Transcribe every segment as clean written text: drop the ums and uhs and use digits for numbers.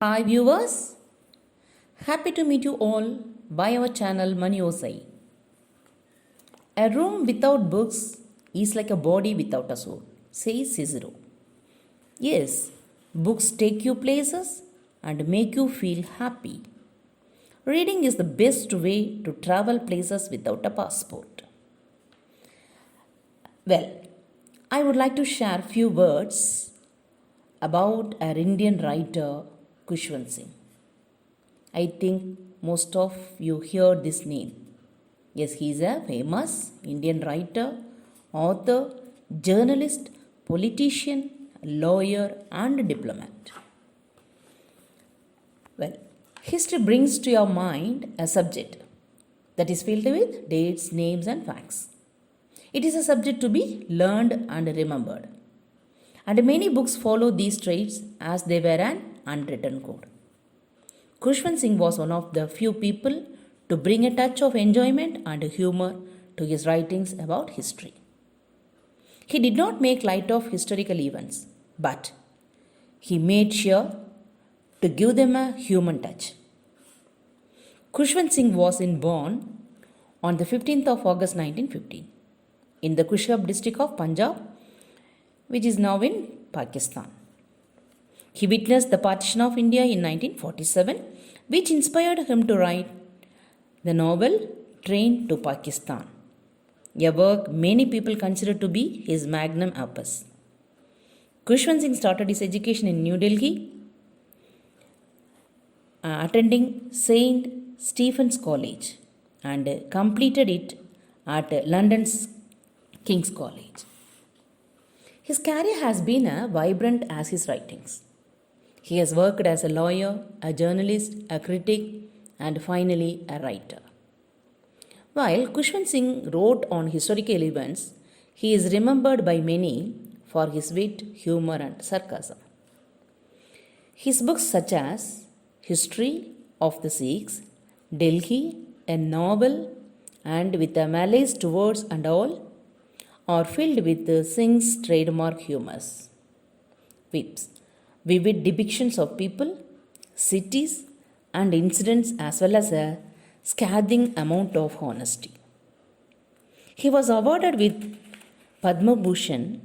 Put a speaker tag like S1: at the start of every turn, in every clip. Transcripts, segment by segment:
S1: Hi viewers, happy to meet you all by our channel Money Osai. A room without books is like a body without a soul, says Cicero. Yes, books take you places and make you feel happy. Reading is the best way to travel places without a passport. Well, I would like to share few words about our Indian writer Khushwant Singh. I think most of you heard this name. Yes, he is a famous Indian writer, author, journalist, politician, lawyer, and diplomat. Well, history brings to your mind a subject that is filled with dates, names, and facts. It is a subject to be learned and remembered. And many books follow these traits as they were an unwritten code. Khushwant Singh was one of the few people to bring a touch of enjoyment and humor to his writings about history. He did not make light of historical events, but he made sure to give them a human touch. Khushwant Singh was born on the 15th of August 1915 in the Kushab district of Punjab, which is now in Pakistan. He witnessed the partition of India in 1947, which inspired him to write the novel Train to Pakistan, a work many people consider to be his magnum opus. Khushwant Singh started his education in New Delhi, attending St. Stephen's College, and completed it at London's King's College. His career has been as vibrant as his writings. He has worked as a lawyer, a journalist, a critic, and finally a writer. While Khushwant Singh wrote on historical events, he is remembered by many for his wit, humor, and sarcasm. His books such as History of the Sikhs, Delhi, a novel, and with a malice towards and all, are filled with Singh's trademark humors, quips, vivid depictions of people, cities, and incidents, as well as a scathing amount of honesty. He was awarded with Padma Bhushan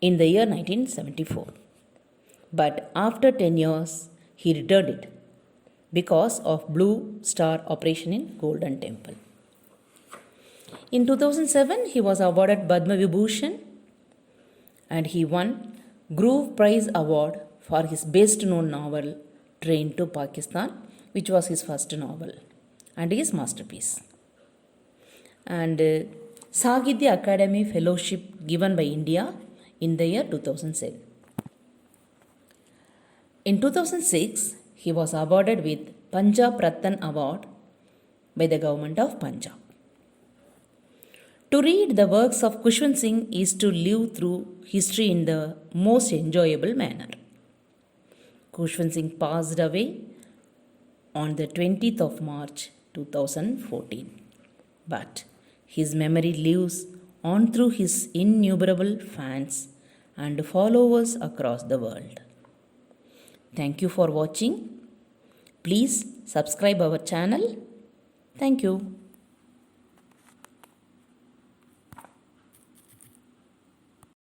S1: in the year 1974, but after 10 years, he returned it because of Blue Star operation in Golden Temple. In 2007, he was awarded Padma Vibhushan and he won Groove Prize Award for his best known novel Train to Pakistan, which was his first novel and his masterpiece. And Sahitya Academy Fellowship given by India in the year 2007. In 2006, he was awarded with Punjab Rattan Award by the government of Punjab. To read the works of Khushwant Singh is to live through history in the most enjoyable manner. Khushwant Singh passed away on the 20th of March 2014. But his memory lives on through his innumerable fans and followers across the world. Thank you for watching. Please subscribe our channel. Thank you.